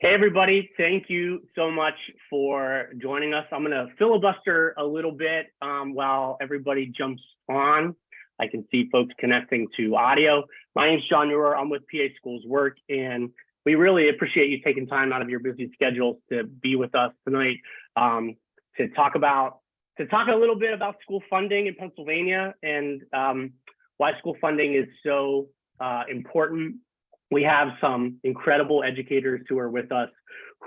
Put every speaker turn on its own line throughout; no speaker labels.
Hey, everybody. Thank you so much for joining us. I'm going to filibuster a little bit while everybody jumps on. I can see folks connecting to audio. My name is John Neuer. I'm with PA Schools Work, and we really appreciate you taking time out of your busy schedules to be with us tonight to talk a little bit about school funding in Pennsylvania and why school funding is so important. We have some incredible educators who are with us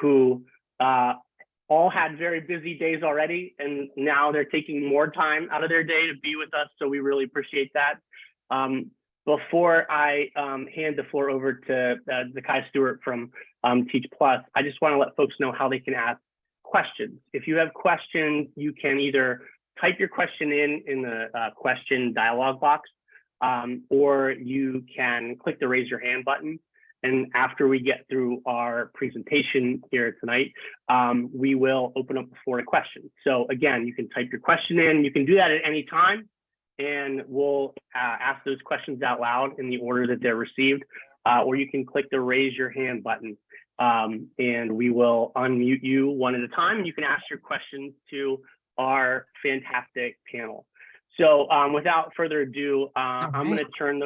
who all had very busy days already, and now they're taking more time out of their day to be with us, so we really appreciate that. Before I hand the floor over to Zakai Stewart from Teach Plus, I just want to let folks know how they can ask questions. If you have questions, you can either type your question in the question dialog box, or you can click the raise your hand button. And after we get through our presentation here tonight, we will open up the floor to questions. So again, you can type your question in. You can do that at any time, and we'll ask those questions out loud in the order that they're received, or you can click the raise your hand button, and we will unmute you one at a time, and you can ask your questions to our fantastic panel. So without further ado, I'm going to turn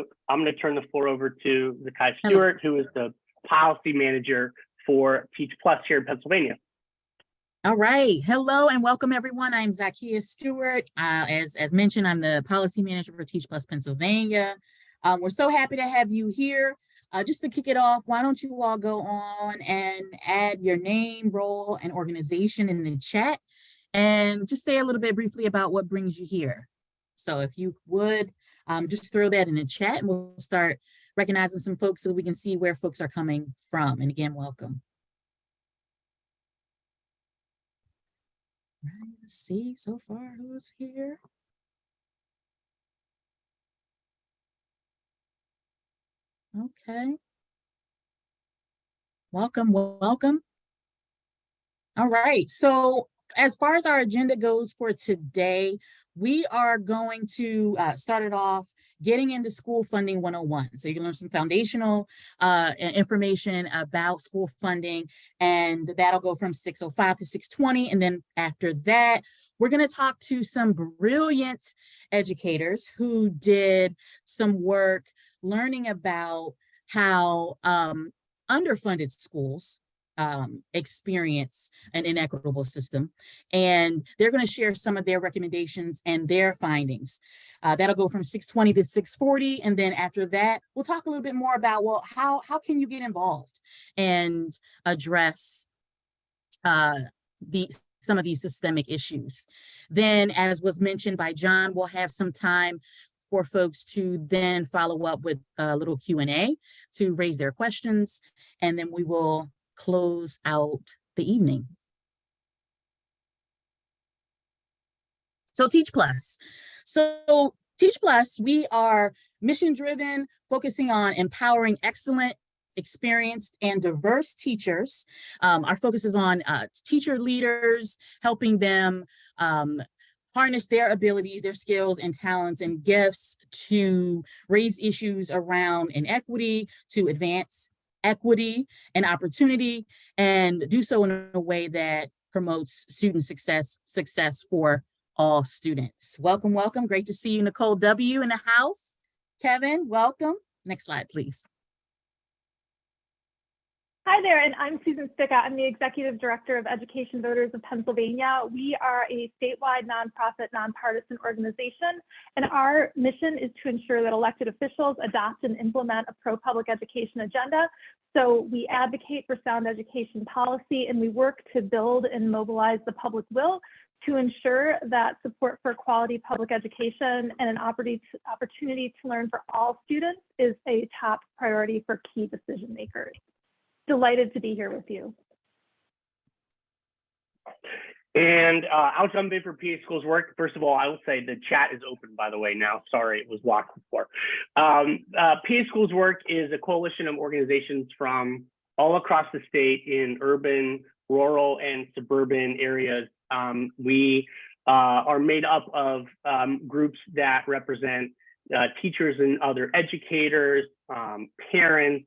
the floor over to Zakai Stewart, who is the policy manager for Teach Plus here in Pennsylvania.
All right. Hello and welcome, everyone. I'm Zakia Stewart. As mentioned, I'm the policy manager for Teach Plus Pennsylvania. We're so happy to have you here. Just to kick it off, why don't you all go on and add your name, role, and organization in the chat, and just say a little bit briefly about what brings you here. So if you would just throw that in the chat, and we'll start recognizing some folks so we can see where folks are coming from. And again, welcome. Right, let's see so far who's here. Okay. Welcome, welcome. All right, so as far as our agenda goes for today, we are going to start it off getting into School Funding 101. So you can learn some foundational information about school funding, and that'll go from 6:05 to 6:20. And then after that, we're going to talk to some brilliant educators who did some work learning about how underfunded schools experience an inequitable system, and they're going to share some of their recommendations and their findings. That'll go from 6:20 to 6:40, and then after that, we'll talk a little bit more about, well, how can you get involved and address some of these systemic issues. Then, as was mentioned by John, we'll have some time for folks to then follow up with a little Q&A to raise their questions, and then we will close out the evening. So Teach Plus. So Teach Plus, we are mission-driven, focusing on empowering excellent, experienced, and diverse teachers. Our focus is on teacher leaders, helping them harness their abilities, their skills and talents and gifts to raise issues around inequity, to advance equity and opportunity, and do so in a way that promotes student success for all students. Welcome, welcome. Great to see you, Nicole W. in the house. Kevin, welcome. Next slide, please.
Hi there, and I'm Susan Sticka. I'm the Executive Director of Education Voters of Pennsylvania. We are a statewide nonprofit, nonpartisan organization, and our mission is to ensure that elected officials adopt and implement a pro-public education agenda. So we advocate for sound education policy, and we work to build and mobilize the public will to ensure that support for quality public education and an opportunity to learn for all students is a top priority for key decision makers. Delighted to be here with you.
And I'll jump in for PA Schools Work. First of all, I will say the chat is open, by the way, now. Sorry, it was locked before. PA Schools Work is a coalition of organizations from all across the state in urban, rural, and suburban areas. We are made up of groups that represent teachers and other educators, parents,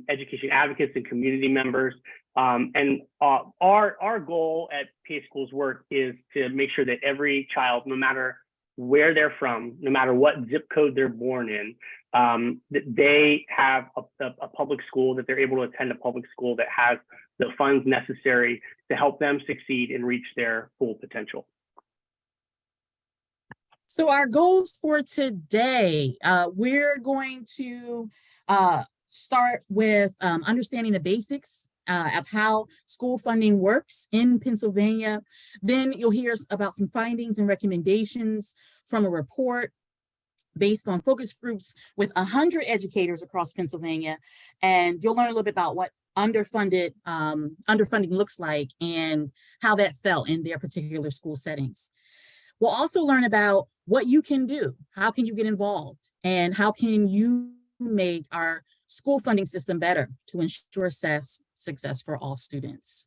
education advocates and community members. Our goal at PA Schools Work is to make sure that every child, no matter where they're from, no matter what zip code they're born in, that they have a public school, that they're able to attend a public school that has the funds necessary to help them succeed and reach their full potential.
So our goals for today, we're going to start with understanding the basics of how school funding works in Pennsylvania. Then you'll hear about some findings and recommendations from a report based on focus groups with 100 educators across Pennsylvania. And you'll learn a little bit about what underfunding looks like and how that felt in their particular school settings. We'll also learn about what you can do. How can you get involved? And how can you make our school funding system better to ensure success for all students?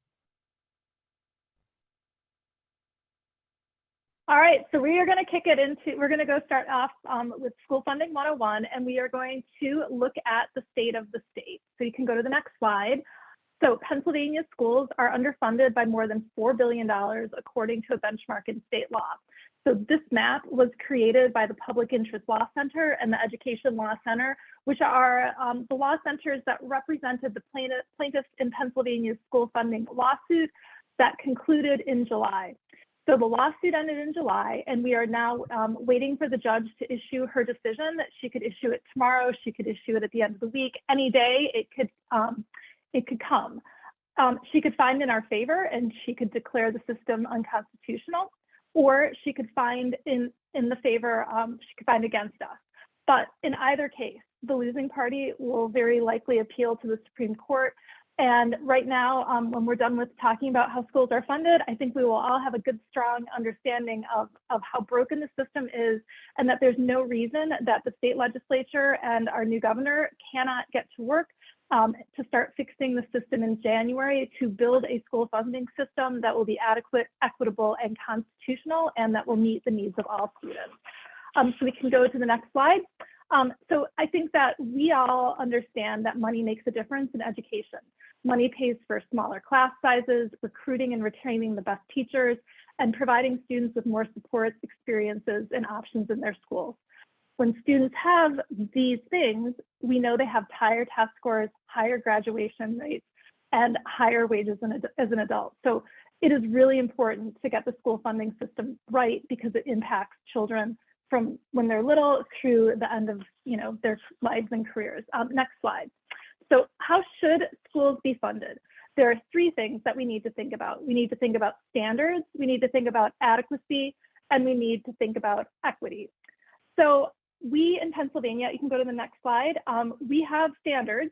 All right, so we are going to kick it into, we're going to go start off with School Funding 101, and we are going to look at the state of the state. So you can go to the next slide. So Pennsylvania schools are underfunded by more than $4 billion, according to a benchmark in state law. So this map was created by the Public Interest Law Center and the Education Law Center, which are the law centers that represented the plaintiffs in Pennsylvania's school funding lawsuit that concluded in July. So the lawsuit ended in July, and we are now waiting for the judge to issue her decision. She could issue it tomorrow. She could issue it at the end of the week. Any day it could come. She could find in our favor, and she could declare the system unconstitutional, or she could find in the favor, she could find against us. But in either case, the losing party will very likely appeal to the Supreme Court. And right now, when we're done with talking about how schools are funded, I think we will all have a good, strong understanding of how broken the system is, and that there's no reason that the state legislature and our new governor cannot get to work to start fixing the system in January to build a school funding system that will be adequate, equitable, and constitutional, and that will meet the needs of all students. So we can go to the next slide. So I think that we all understand that money makes a difference in education. Money pays for smaller class sizes, recruiting and retaining the best teachers, and providing students with more supports, experiences, and options in their schools. When students have these things, we know they have higher test scores, higher graduation rates, and higher wages as an adult. So it is really important to get the school funding system right, because it impacts children from when they're little through the end of their lives and careers. Next slide. So how should schools be funded? There are three things that we need to think about. We need to think about standards, we need to think about adequacy, and we need to think about equity. So we in Pennsylvania, you can go to the next slide, we have standards.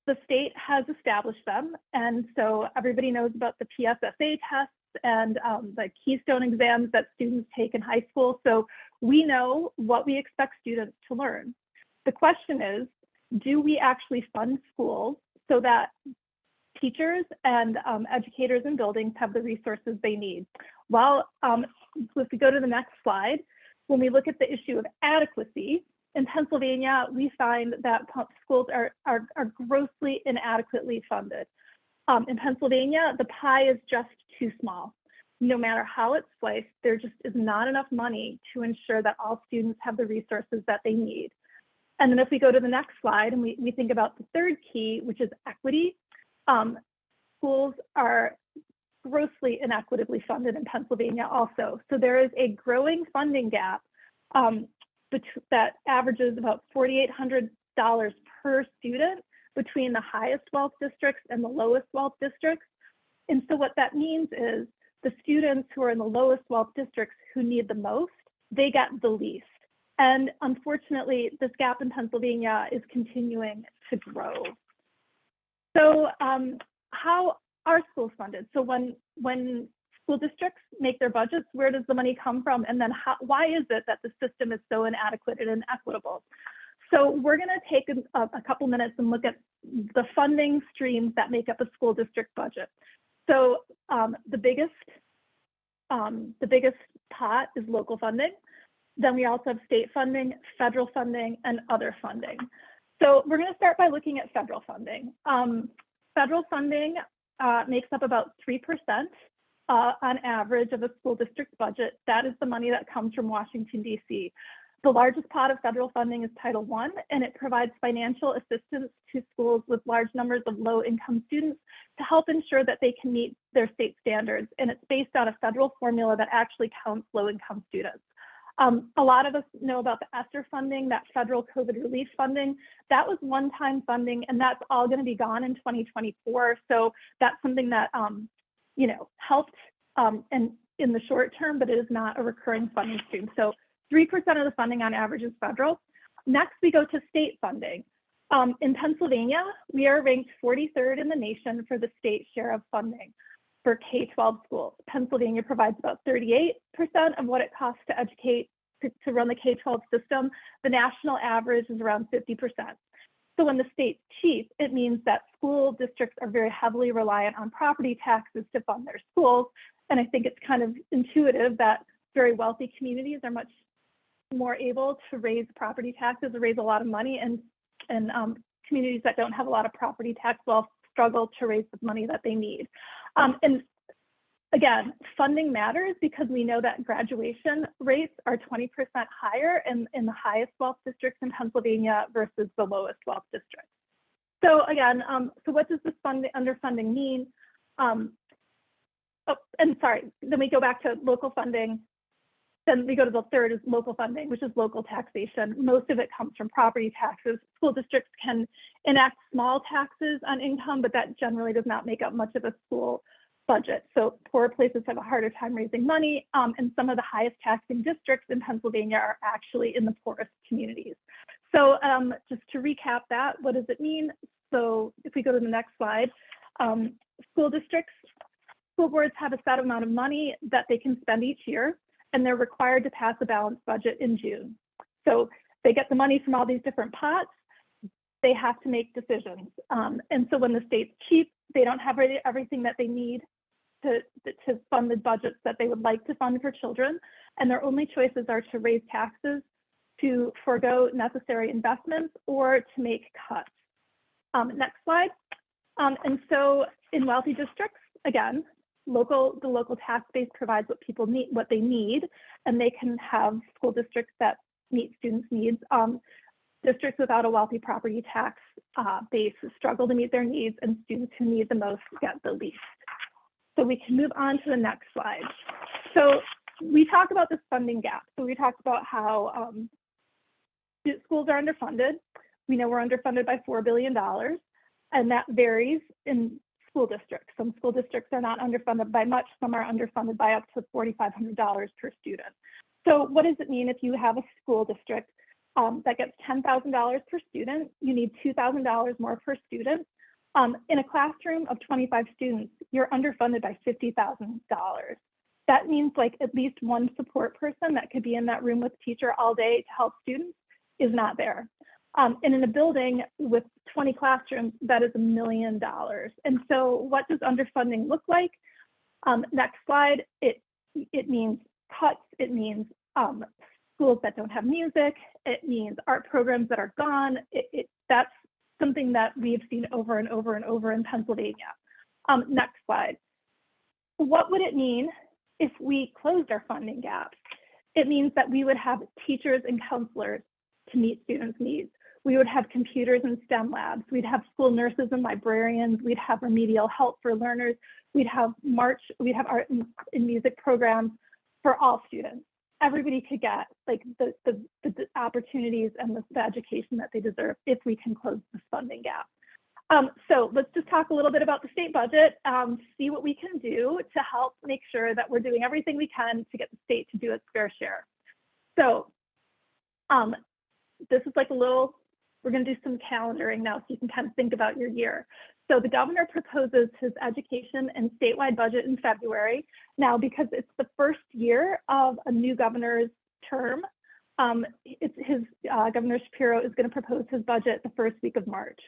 The state has established them. And so everybody knows about the PSSA tests and the Keystone exams that students take in high school. So we know what we expect students to learn. The question is, do we actually fund schools so that teachers and educators in buildings have the resources they need? Well, if we go to the next slide, when we look at the issue of adequacy, in Pennsylvania, we find that schools are grossly inadequately funded. In Pennsylvania, the pie is just too small. No matter how it's sliced, there just is not enough money to ensure that all students have the resources that they need. And then if we go to the next slide and we think about the third key, which is equity, schools are grossly inequitably funded in Pennsylvania also. So there is a growing funding gap that averages about $4,800 per student between the highest wealth districts and the lowest wealth districts. And so what that means is the students who are in the lowest wealth districts who need the most, they get the least. And unfortunately, this gap in Pennsylvania is continuing to grow. So how are schools funded? So when school districts make their budgets, where does the money come from? And then why is it that the system is so inadequate and inequitable? So we're going to take a couple minutes and look at the funding streams that make up a school district budget. So the biggest pot is local funding. Then we also have state funding, federal funding, and other funding. So we're going to start by looking at federal funding. Federal funding makes up about 3% on average of a school district's budget. That is the money that comes from Washington, D.C. The largest pot of federal funding is Title I, and it provides financial assistance to schools with large numbers of low-income students to help ensure that they can meet their state standards. And it's based on a federal formula that actually counts low-income students. A lot of us know about the ESSER funding, that federal COVID relief funding. That was one-time funding, and that's all going to be gone in 2024. So that's something that helped and in the short term, but it is not a recurring funding stream. So 3% of the funding on average is federal. Next, we go to state funding. In Pennsylvania, we are ranked 43rd in the nation for the state share of funding for K-12 schools. Pennsylvania provides about 38% of what it costs to educate, to run the K-12 system. The national average is around 50%. So when the state's cheap, it means that school districts are very heavily reliant on property taxes to fund their schools. And I think it's kind of intuitive that very wealthy communities are much more able to raise property taxes or raise a lot of money, and communities that don't have a lot of property tax will struggle to raise the money that they need. And again, funding matters because we know that graduation rates are 20% higher in the highest wealth districts in Pennsylvania versus the lowest wealth districts. So again, so what does this underfunding mean? Then we go back to local funding. Then we go to the third is local funding, which is local taxation. Most of it comes from property taxes. School districts can enact small taxes on income, but that generally does not make up much of a school budget. So poor places have a harder time raising money, and some of the highest taxing districts in Pennsylvania are actually in the poorest communities. So just to recap that, what does it mean? So if we go to the next slide, school boards have a set amount of money that they can spend each year, and they're required to pass a balanced budget in June. So they get the money from all these different pots, they have to make decisions. And so when the state's cheap, they don't have everything that they need to fund the budgets that they would like to fund for children. And their only choices are to raise taxes, to forego necessary investments, or to make cuts. Next slide. And so in wealthy districts, again, the local tax base provides what people need, what they need, and they can have school districts that meet students' needs. Districts without a wealthy property tax base struggle to meet their needs, and students who need the most get the least. So we can move on to the next slide. So we talked about this funding gap. So we talked about how schools are underfunded. We know we're underfunded by $4 billion, and that varies in school districts. Some school districts are not underfunded by much. Some are underfunded by up to $4,500 per student. So what does it mean if you have a school district that gets $10,000 per student? You need $2,000 more per student. In a classroom of 25 students, you're underfunded by $50,000. That means like at least one support person that could be in that room with the teacher all day to help students is not there. And in a building with 20 classrooms, that is $1 million. And so what does underfunding look like? Next slide, it means cuts, it means schools that don't have music, it means art programs that are gone. That's something that we've seen over and over and over in Pennsylvania. Next slide. What would it mean if we closed our funding gaps? It means that we would have teachers and counselors to meet students' needs. We would have computers and STEM labs. We'd have school nurses and librarians. We'd have remedial help for learners. We'd have art and music programs for all students. Everybody could get like the opportunities and the education that they deserve if we can close this funding gap. So let's just talk a little bit about the state budget, see what we can do to help make sure that we're doing everything we can to get the state to do its fair share. So this is like a little, we're going to do some calendaring now so you can kind of think about your year. So the governor proposes his education and statewide budget in February. Now, because it's the first year of a new governor's term, Governor Shapiro is going to propose his budget the first week of March.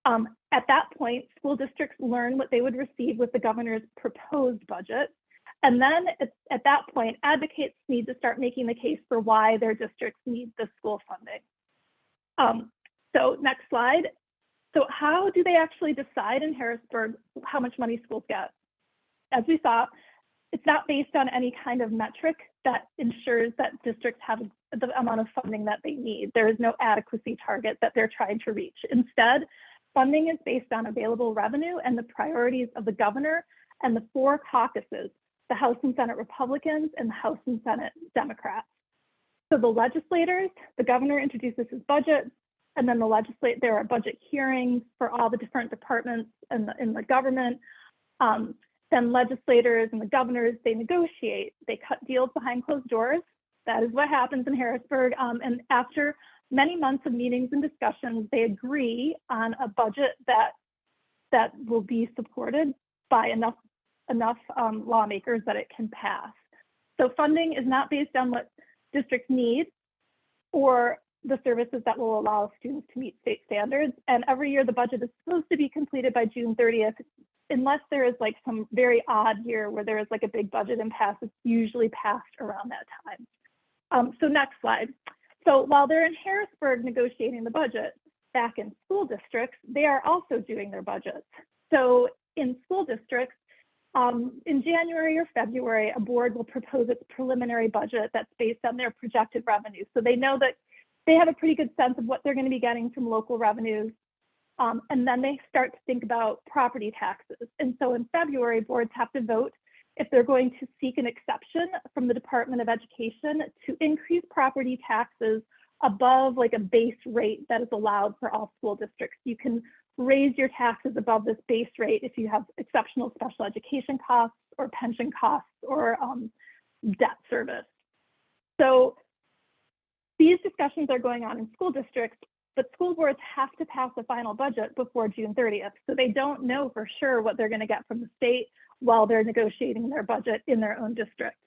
At that point, school districts learn what they would receive with the governor's proposed budget. And then at that point, advocates need to start making the case for why their districts need the school funding. So next slide. So how do they actually decide in Harrisburg how much money schools get? As we saw, it's not based on any kind of metric that ensures that districts have the amount of funding that they need. There is no adequacy target that they're trying to reach. Instead, funding is based on available revenue and the priorities of the governor and the 4 caucuses, the House and Senate Republicans and the House and Senate Democrats. So the legislators, the governor introduces his budget, and then there are budget hearings for all the different departments in the government. Then legislators and the governors, they negotiate, they cut deals behind closed doors. That is what happens in Harrisburg. And after many months of meetings and discussions, they agree on a budget that will be supported by enough lawmakers that it can pass. So funding is not based on what districts need or the services that will allow students to meet state standards. And every year the budget is supposed to be completed by June 30th, unless there is like some very odd year where there is like a big budget impasse. It's usually passed around that time. So next slide. So while they're in Harrisburg negotiating the budget, back in school districts, they are also doing their budgets. So in school districts, in January or February, a board will propose its preliminary budget that's based on their projected revenue. So they know that they have a pretty good sense of what they're going to be getting from local revenues. And then they start to think about property taxes. And so in February, boards have to vote if they're going to seek an exception from the Department of Education to increase property taxes above like a base rate that is allowed for all school districts. You can raise your taxes above this base rate if you have exceptional special education costs or pension costs or debt service. So these discussions are going on in school districts, but school boards have to pass a final budget before June 30th. So they don't know for sure what they're going to get from the state while they're negotiating their budget in their own district.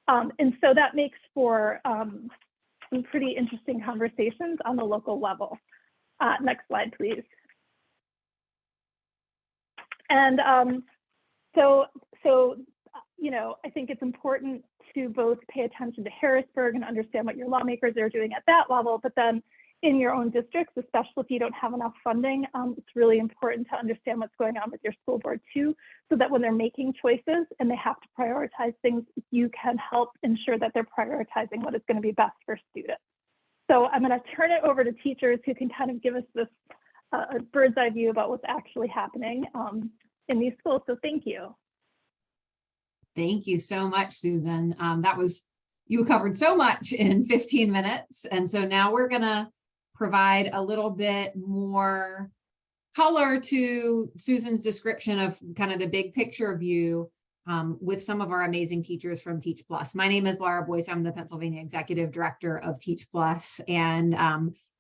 And so that makes for some pretty interesting conversations on the local level. Next slide, please. And so you know, I think it's important to both pay attention to Harrisburg and understand what your lawmakers are doing at that level, but then in your own districts, especially if you don't have enough funding, it's really important to understand what's going on with your school board too, so that when they're making choices and they have to prioritize things, you can help ensure that they're prioritizing what is going to be best for students. So I'm going to turn it over to teachers who can kind of give us this a bird's eye view about what's actually happening in these schools. So thank you.
Thank you so much, Susan. You covered so much in 15 minutes. And so now we're gonna provide a little bit more color to Susan's description of kind of the big picture view with some of our amazing teachers from Teach Plus. My name is Laura Boyce. I'm the Pennsylvania Executive Director of Teach Plus, and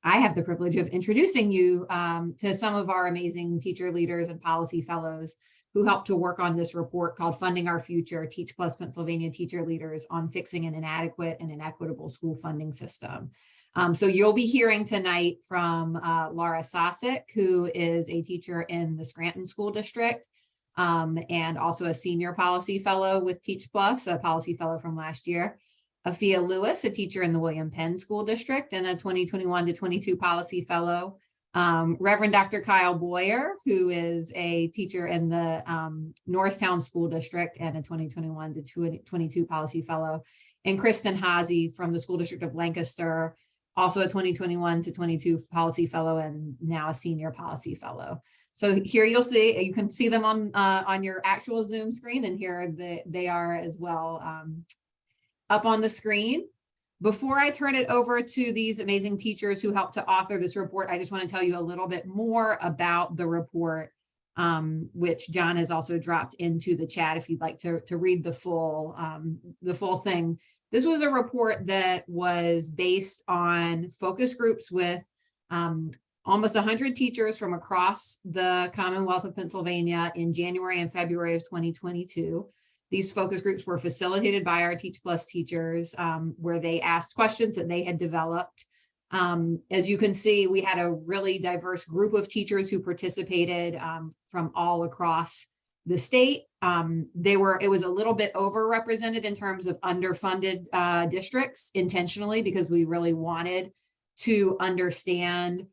I have the privilege of introducing you to some of our amazing teacher leaders and policy fellows who helped to work on this report called Funding Our Future, Teach Plus Pennsylvania Teacher Leaders on Fixing an Inadequate and Inequitable School Funding System. So you'll be hearing tonight from Laura Sosick, who is a teacher in the Scranton School District and also a senior policy fellow with Teach Plus, a policy fellow from last year. Afia Lewis, a teacher in the William Penn School District and a 2021 to 22 policy fellow. Reverend Dr. Kyle Boyer, who is a teacher in the Norristown School District and a 2021 to 22 policy fellow. And Kristen Haase from the School District of Lancaster, also a 2021 to 22 policy fellow and now a senior policy fellow. So here you can see them on your actual Zoom screen, and here they are as well up on the screen. Before I turn it over to these amazing teachers who helped to author this report, I just want to tell you a little bit more about the report, which John has also dropped into the chat if you'd like to read the full thing. This was a report that was based on focus groups with almost 100 teachers from across the Commonwealth of Pennsylvania in January and February of 2022. These focus groups were facilitated by our Teach Plus teachers, where they asked questions that they had developed. As you can see, we had a really diverse group of teachers who participated from all across the state. It was a little bit overrepresented in terms of underfunded districts intentionally, because we really wanted to understand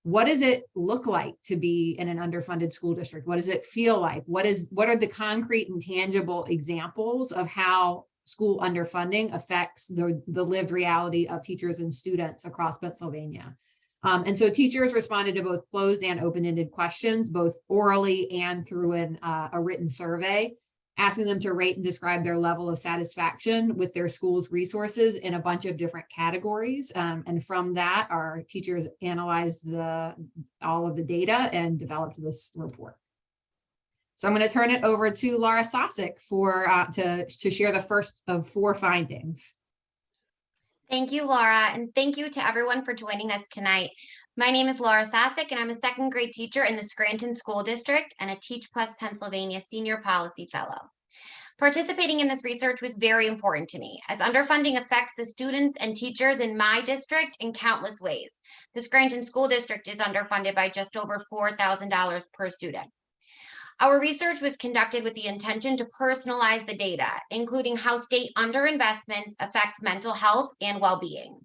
what does it look like to be in an underfunded school district? What does it feel like? What are the concrete and tangible examples of how school underfunding affects the lived reality of teachers and students across Pennsylvania? And so teachers responded to both closed and open-ended questions, both orally and through a written survey, asking them to rate and describe their level of satisfaction with their school's resources in a bunch of different categories. And from that, our teachers analyzed all of the data and developed this report. So I'm going to turn it over to Laura Sosik to share the first of 4 findings.
Thank you, Laura, and thank you to everyone for joining us tonight. My name is Laura Sosik, and I'm a 2nd grade teacher in the Scranton School District and a Teach Plus Pennsylvania Senior Policy Fellow. Participating in this research was very important to me, as underfunding affects the students and teachers in my district in countless ways. The Scranton School District is underfunded by just over $4,000 per student. Our research was conducted with the intention to personalize the data, including how state underinvestments affect mental health and well-being.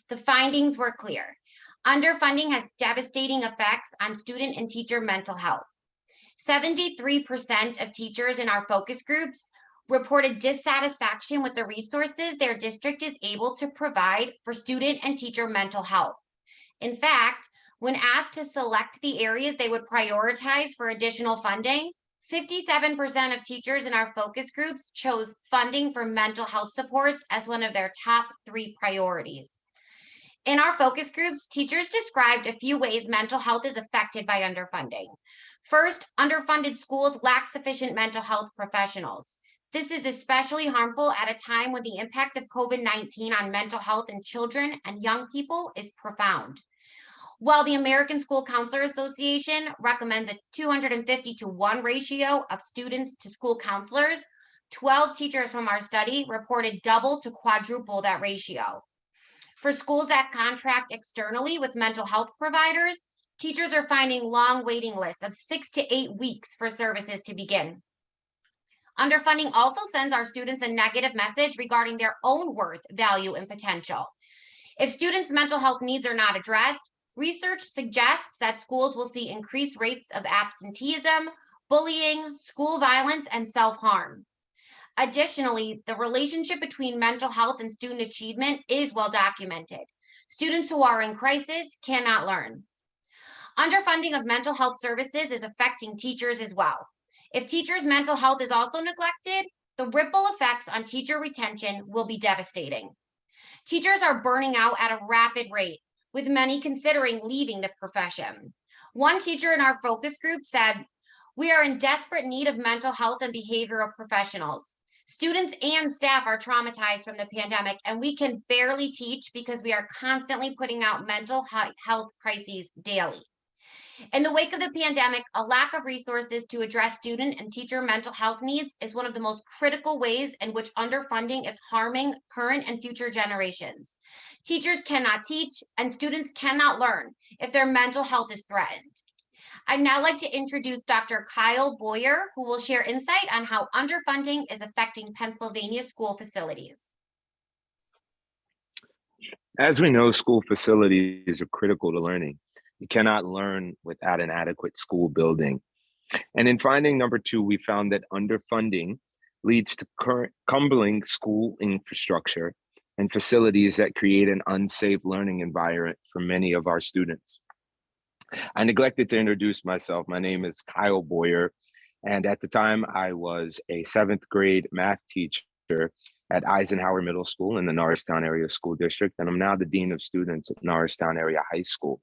The findings were clear. Underfunding has devastating effects on student and teacher mental health. 73% of teachers in our focus groups reported dissatisfaction with the resources their district is able to provide for student and teacher mental health. In fact, when asked to select the areas they would prioritize for additional funding, 57% of teachers in our focus groups chose funding for mental health supports as one of their top 3 priorities. In our focus groups, teachers described a few ways mental health is affected by underfunding. First, underfunded schools lack sufficient mental health professionals. This is especially harmful at a time when the impact of COVID-19 on mental health in children and young people is profound. While the American School Counselor Association recommends a 250-to-1 ratio of students to school counselors, 12 teachers from our study reported double to quadruple that ratio. For schools that contract externally with mental health providers, teachers are finding long waiting lists of 6 to 8 weeks for services to begin. Underfunding also sends our students a negative message regarding their own worth, value, and potential. If students' mental health needs are not addressed, research suggests that schools will see increased rates of absenteeism, bullying, school violence, and self-harm. Additionally, the relationship between mental health and student achievement is well documented. Students who are in crisis cannot learn. Underfunding of mental health services is affecting teachers as well. If teachers' mental health is also neglected, the ripple effects on teacher retention will be devastating. Teachers are burning out at a rapid rate, with many considering leaving the profession. One teacher in our focus group said, "We are in desperate need of mental health and behavioral professionals. Students and staff are traumatized from the pandemic, and we can barely teach because we are constantly putting out mental health crises daily." In the wake of the pandemic, a lack of resources to address student and teacher mental health needs is one of the most critical ways in which underfunding is harming current and future generations. Teachers cannot teach and students cannot learn if their mental health is threatened. I'd now like to introduce Dr. Kyle Boyer, who will share insight on how underfunding is affecting Pennsylvania school facilities.
As we know, school facilities are critical to learning. You cannot learn without an adequate school building. And in finding number 2, we found that underfunding leads to crumbling school infrastructure and facilities that create an unsafe learning environment for many of our students. I neglected to introduce myself. My name is Kyle Boyer, and at the time I was a 7th grade math teacher at Eisenhower Middle School in the Norristown Area School District, and I'm now the Dean of Students at Norristown Area High School.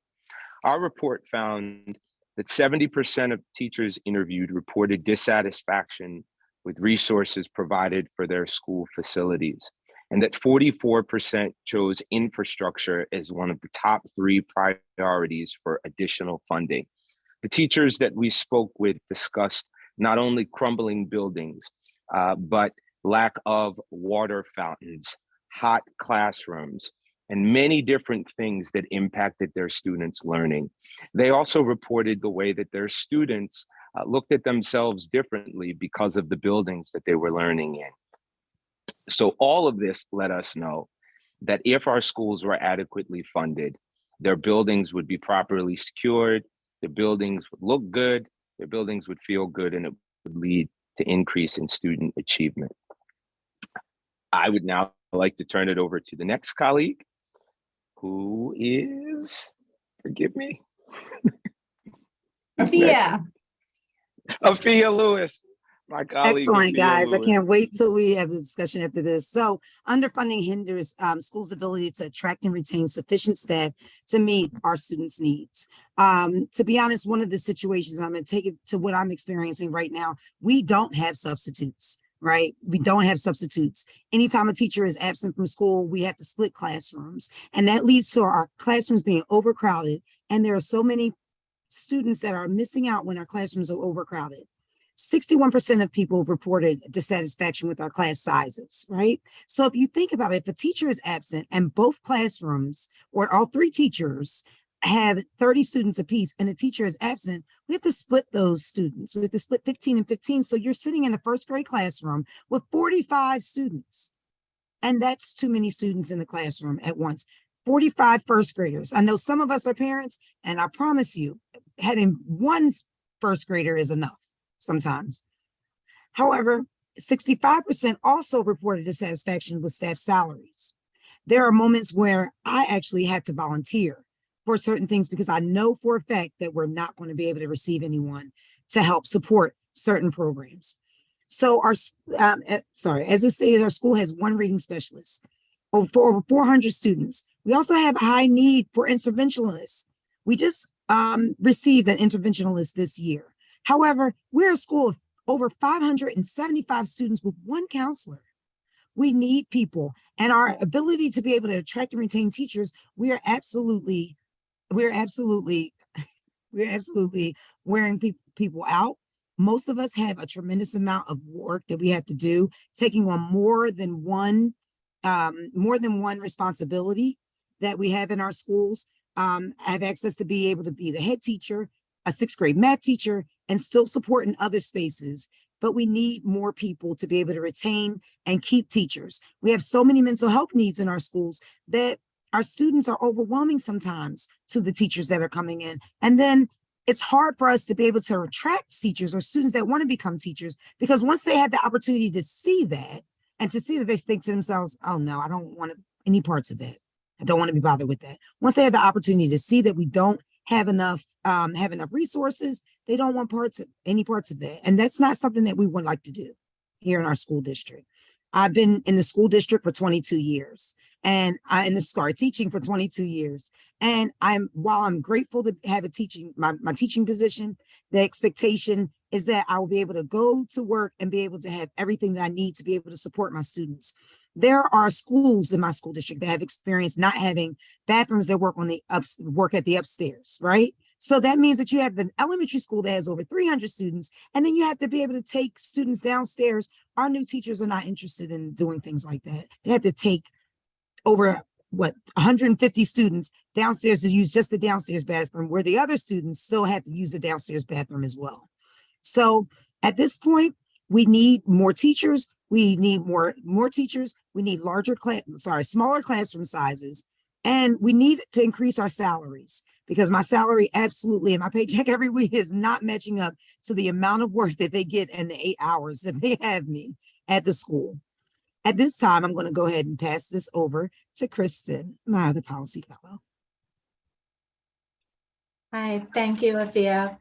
Our report found that 70% of teachers interviewed reported dissatisfaction with resources provided for their school facilities, and that 44% chose infrastructure as one of the top 3 priorities for additional funding. The teachers that we spoke with discussed not only crumbling buildings, but lack of water fountains, hot classrooms, and many different things that impacted their students' learning. They also reported the way that their students looked at themselves differently because of the buildings that they were learning in. So all of this let us know that if our schools were adequately funded, Their buildings would be properly secured. Their buildings would look good. Their buildings would feel good, and it would lead to increase in student achievement. I would now like to turn it over to the next colleague, who is, forgive me. Who's next?
Afia.
Afia Lewis, my colleague.
Excellent,
Afia
guys. I
Lewis.
can't wait till we have the discussion after this. So underfunding hinders schools' ability to attract and retain sufficient staff to meet our students' needs. To be honest, one of the situations, I'm going to take it to what I'm experiencing right now, we don't have substitutes, right? We don't have substitutes. Anytime a teacher is absent from school, we have to split classrooms. And that leads to our classrooms being overcrowded. And there are so many students that are missing out when our classrooms are overcrowded. 61% of people reported dissatisfaction with our class sizes, right? So if you think about it, if a teacher is absent and both classrooms or all three teachers have 30 students apiece and a teacher is absent, we have to split those students. We have to split 15 and 15. So you're sitting in a first grade classroom with 45 students. And that's too many students in the classroom at once. 45 first graders. I know some of us are parents, and I promise you, having one first grader is enough sometimes. However, 65% also reported dissatisfaction with staff salaries. There are moments where I actually have to volunteer for certain things because I know for a fact that we're not going to be able to receive anyone to help support certain programs. So as it stated, our school has one reading specialist for over 400 students. We also have a high need for interventionalists. We just received an interventionalist this year. However, we're a school of over 575 students with one counselor. We need people, and our ability to be able to attract and retain teachers, we're absolutely wearing people out. Most of us have a tremendous amount of work that we have to do, taking on more than one responsibility that we have in our schools. I have access to be able to be the head teacher, a sixth grade math teacher, and still support in other spaces. But we need more people to be able to retain and keep teachers. We have so many mental health needs in our schools that our students are overwhelming sometimes to the teachers that are coming in. And then it's hard for us to be able to attract teachers or students that want to become teachers, because once they have the opportunity to see that and to see that, they think to themselves, oh no, I don't want any parts of that. I don't want to be bothered with that. Once they have the opportunity to see that we don't have enough resources, they don't want any parts of that. And that's not something that we would like to do here in our school district. I've been in the school district for 22 years and teaching for 22 years. And while I'm grateful to have my teaching position, the expectation is that I will be able to go to work and be able to have everything that I need to be able to support my students. There are schools in my school district that have experienced not having bathrooms that work at the upstairs, right? So that means that you have the elementary school that has over 300 students, and then you have to be able to take students downstairs. Our new teachers are not interested in doing things like that. They have to take over 150 students downstairs to use just the downstairs bathroom, where the other students still have to use the downstairs bathroom as well. So at this point, we need more teachers. We need more teachers. We need smaller classroom sizes, and we need to increase our salaries, because my salary absolutely, and my paycheck every week is not matching up to the amount of work that they get in the 8 hours that they have me at the school. At this time, I'm going to go ahead and pass this over to Kristen, my other policy fellow.
Hi, thank you, Afia.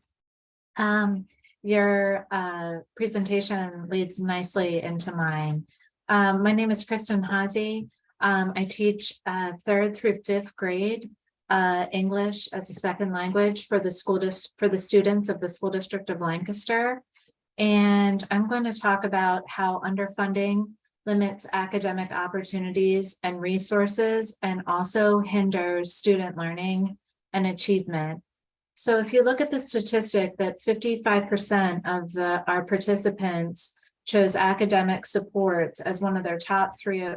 Your presentation leads nicely into mine. My name is Kristen Hazy. I teach 3rd through 5th grade English as a second language for the students of the School District of Lancaster. And I'm going to talk about how underfunding limits academic opportunities and resources, and also hinders student learning and achievement. So if you look at the statistic that 55% of our participants chose academic supports as one of their top 3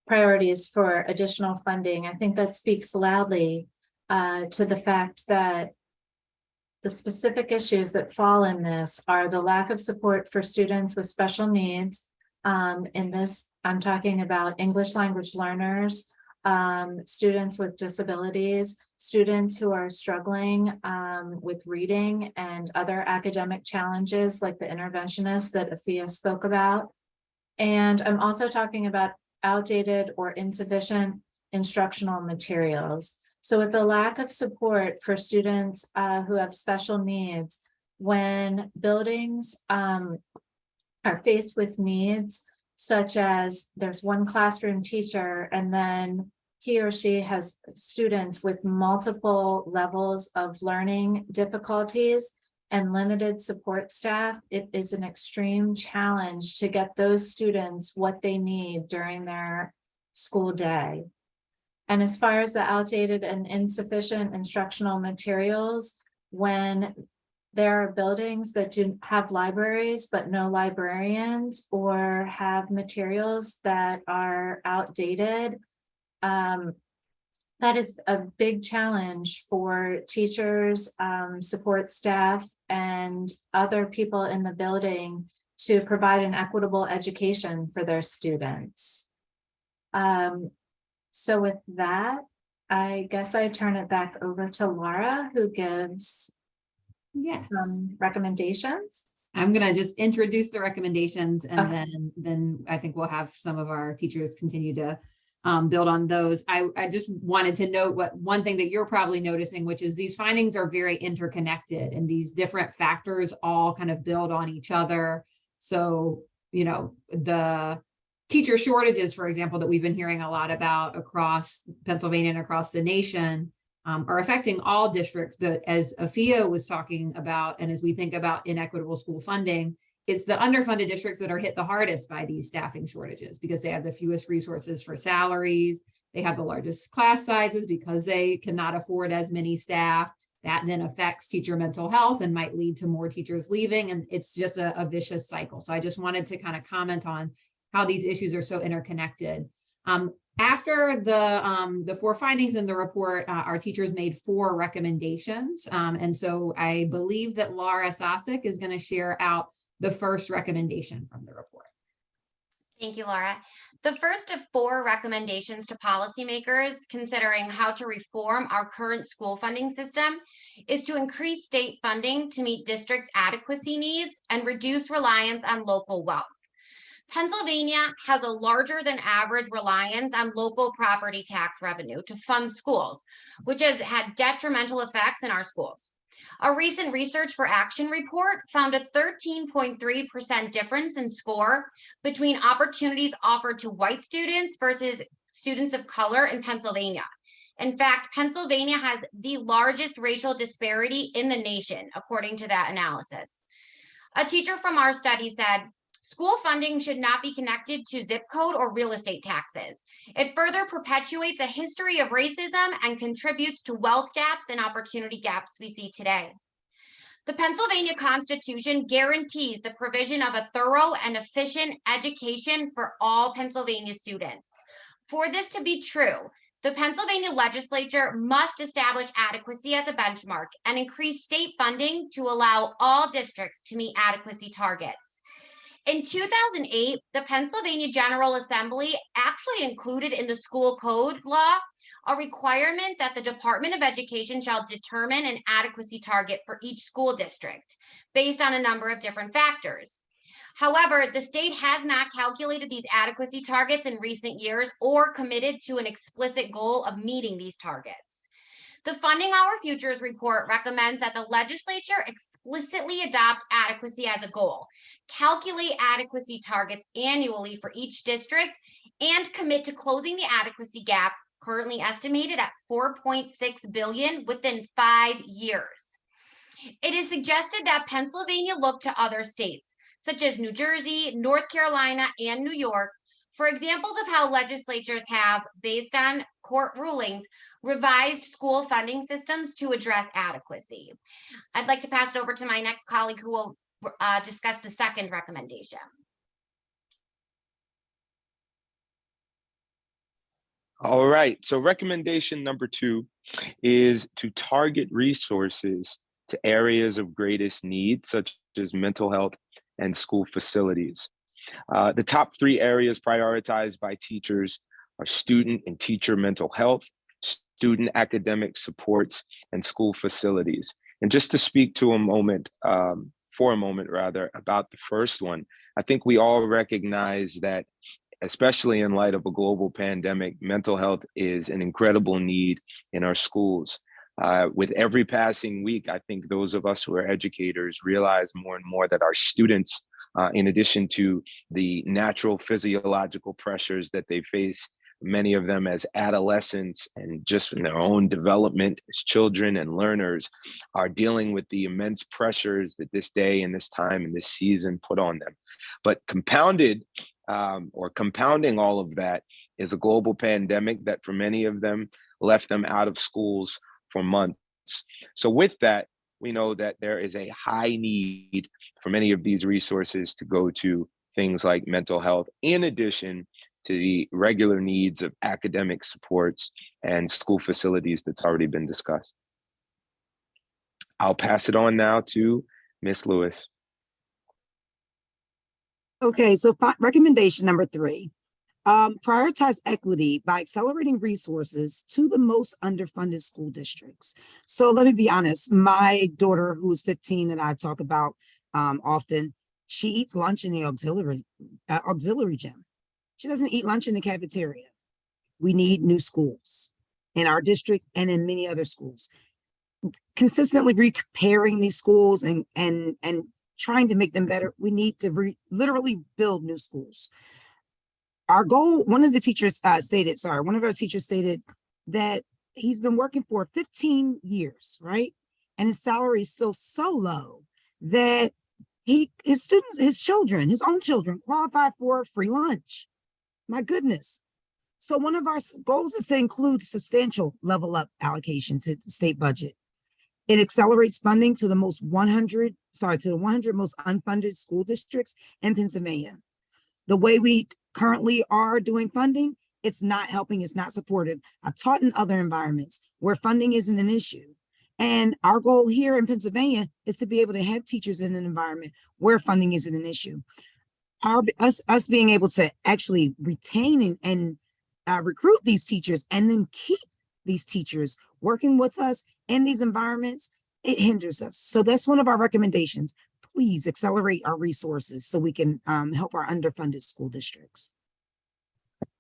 priorities for additional funding, I think that speaks loudly to the fact that the specific issues that fall in this are the lack of support for students with special needs. In this, I'm talking about English language learners, students with disabilities, students who are struggling with reading and other academic challenges like the interventionists that Afia spoke about. And I'm also talking about outdated or insufficient instructional materials. So with the lack of support for students who have special needs, when buildings are faced with needs, such as there's one classroom teacher and then he or she has students with multiple levels of learning difficulties and limited support staff, it is an extreme challenge to get those students what they need during their school day. And as far as the outdated and insufficient instructional materials, when there are buildings that do have libraries but no librarians, or have materials that are outdated, that is a big challenge for teachers, support staff, and other people in the building to provide an equitable education for their students. So with that, I guess I turn it back over to Laura, who gives some recommendations.
I'm gonna just introduce the recommendations, and
Okay.
then I think we'll have some of our teachers continue to build on those. I just wanted to note one thing that you're probably noticing, which is these findings are very interconnected, and these different factors all kind of build on each other. So, you know, the teacher shortages, for example, that we've been hearing a lot about across Pennsylvania and across the nation, are affecting all districts. But as Afia was talking about, and as we think about inequitable school funding, it's the underfunded districts that are hit the hardest by these staffing shortages because they have the fewest resources for salaries. They have the largest class sizes because they cannot afford as many staff. That then affects teacher mental health and might lead to more teachers leaving. And it's just a vicious cycle. So I just wanted to kind of comment on how these issues are so interconnected. After the 4 findings in the report, our teachers made 4 recommendations. And so I believe that Laura Sosik is going to share out the first recommendation from the report.
Thank you, Laura. The first of 4 recommendations to policymakers considering how to reform our current school funding system is to increase state funding to meet districts' adequacy needs and reduce reliance on local wealth. Pennsylvania has a larger than average reliance on local property tax revenue to fund schools, which has had detrimental effects in our schools. A recent Research for Action report found a 13.3% difference in score between opportunities offered to white students versus students of color in Pennsylvania. In fact, Pennsylvania has the largest racial disparity in the nation, according to that analysis. A teacher from our study said, school funding should not be connected to zip code or real estate taxes. It further perpetuates a history of racism and contributes to wealth gaps and opportunity gaps we see today. The Pennsylvania Constitution guarantees the provision of a thorough and efficient education for all Pennsylvania students. For this to be true, the Pennsylvania legislature must establish adequacy as a benchmark and increase state funding to allow all districts to meet adequacy targets. In 2008, the Pennsylvania General Assembly actually included in the school code law a requirement that the Department of Education shall determine an adequacy target for each school district based on a number of different factors. However, the state has not calculated these adequacy targets in recent years or committed to an explicit goal of meeting these targets. The Funding Our Futures report recommends that the legislature explicitly adopt adequacy as a goal, calculate adequacy targets annually for each district, and commit to closing the adequacy gap, currently estimated at $4.6 billion, within 5 years. It is suggested that Pennsylvania look to other states, such as New Jersey, North Carolina, and New York, for examples of how legislatures have, based on court rulings, revised school funding systems to address adequacy. I'd like to pass it over to my next colleague who will discuss the second recommendation.
All right, so recommendation number 2 is to target resources to areas of greatest need, such as mental health and school facilities. The top 3 areas prioritized by teachers our student and teacher mental health, student academic supports, and school facilities. And just to speak to a moment, for a moment rather, about the first one, I think we all recognize that, especially in light of a global pandemic, mental health is an incredible need in our schools. With every passing week, I think those of us who are educators realize more and more that our students, in addition to the natural physiological pressures that they face, many of them as adolescents and just in their own development as children and learners, are dealing with the immense pressures that this day and this time and this season put on them. But compounding all of that is a global pandemic that for many of them left them out of schools for months. So with that, we know that there is a high need for many of these resources to go to things like mental health, in addition to the regular needs of academic supports and school facilities that's already been discussed. I'll pass it on now to Ms. Lewis.
Okay, so recommendation number 3, prioritize equity by accelerating resources to the most underfunded school districts. So let me be honest, my daughter, who is 15 that I talk about often, she eats lunch in the auxiliary gym. She doesn't eat lunch in the cafeteria. We need new schools in our district and in many other schools. Consistently repairing these schools and trying to make them better, we need to literally build new schools. Our goal, one of our teachers stated that he's been working for 15 years, right? And his salary is still so low that his own children qualify for free lunch. My goodness. So one of our goals is to include substantial level up allocation to the state budget. It accelerates funding to the 100 most unfunded school districts in Pennsylvania. The way we currently are doing funding, it's not helping, it's not supportive. I've taught in other environments where funding isn't an issue. And our goal here in Pennsylvania is to be able to have teachers in an environment where funding isn't an issue. Us being able to actually retain and recruit these teachers and then keep these teachers working with us in these environments, it hinders us. So that's one of our recommendations. Please accelerate our resources so we can help our underfunded school districts.